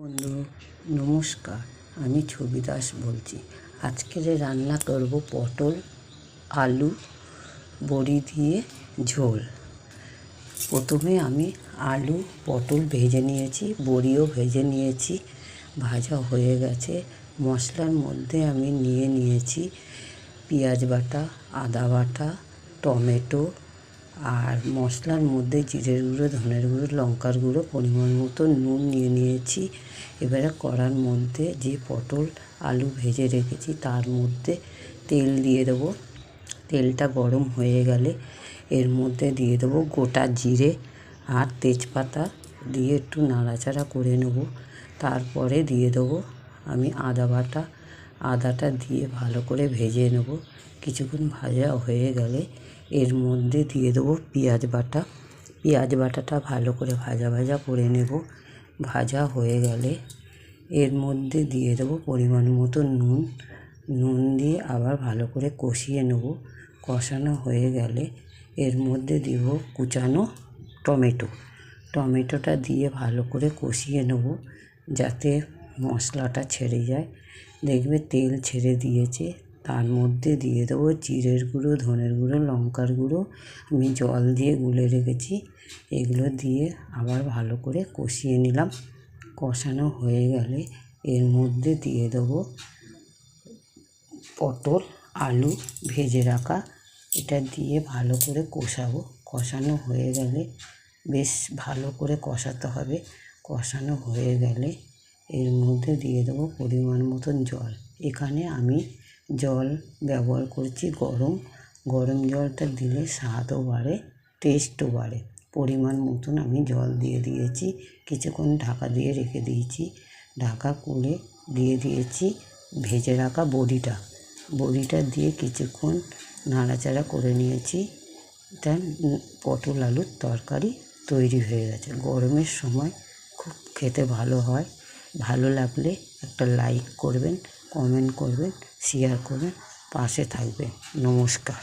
বন্ধু নমস্কার, আমি ছবি দাস বলছি। আজকের রান্না করব পটল আলু বড়ি দিয়ে ঝোল। প্রথমে আমি আলু পটল ভেজে নিয়েছি, বড়িও ভেজে নিয়েছি, ভাজা হয়ে গেছে। মশলার মধ্যে আমি নিয়েছি পেঁয়াজ বাটা, আদা বাটা, টমেটো, আর মশলার মধ্যে জিরের গুঁড়ো, ধনের গুঁড়ো, লঙ্কার গুঁড়ো, পরিমাণ মতো নুন নিয়েছি। এবারে কড়ার মধ্যে যে পটল আলু ভেজে রেখেছি তার মধ্যে তেল দিয়ে দেবো। তেলটা গরম হয়ে গেলে এর মধ্যে দিয়ে দেবো গোটা জিরে আর তেজপাতা দিয়ে একটু নাড়াচাড়া করে নেব। তারপরে দিয়ে দেবো আমি আদাটা দিয়ে ভালো করে ভেজে নেব। কিছুক্ষণ ভাজা হয়ে গেলে এর মধ্যে দিয়ে দেবো পেঁয়াজ বাটাটা ভালো করে ভাজা করে নেব। ভাজা হয়ে গেলে এর মধ্যে দিয়ে দেবো পরিমাণ মতো নুন দিয়ে আবার ভালো করে কষিয়ে নেব। কষানো হয়ে গেলে এর মধ্যে দিব কুচানো টমেটোটা দিয়ে ভালো করে কষিয়ে নেব যাতে মশলাটা ছেড়ে যায়। দেখবে তেল ছেড়ে দিয়েছে। তার মধ্যে দিয়ে দেবো জিরের গুঁড়ো, ধনের গুঁড়ো, লঙ্কার গুঁড়ো, আমি জল দিয়ে গুলে রেখেছি। এগুলো দিয়ে আবার ভালো করে কষিয়ে নিলাম। কষানো হয়ে গেলে এর মধ্যে দিয়ে দেবো পটল আলু ভেজে রাখা। এটা দিয়ে ভালো করে কষাবো। কষানো হয়ে গেলে বেশ ভালো করে কষাতে হবে। কষানো হয়ে গেলে এর মধ্যে দিয়ে দেবো পরিমাণ মতন জল। এখানে আমি জল ব্যবহার করছি গরম জলটা দিলে স্বাদও বাড়ে, টেস্টও বাড়ে। পরিমাণ মতন আমি জল দিয়ে দিয়েছি। কিছুক্ষণ ঢাকা দিয়ে রেখে দিয়েছি। ঢাকা খুলে দিয়ে দিয়েছি ভেজে রাখা বড়িটা দিয়ে কিছুক্ষণ নাড়াচাড়া করে নিয়েছি। এটা পটল আলুর তরকারি তৈরি হয়ে গেছে। গরমের সময় খুব খেতে ভালো হয়। ভালো লাগলে একটা লাইক করবেন, কমেন্ট করবেন, শেয়ার করবেন, পাশে থাকবেন। নমস্কার।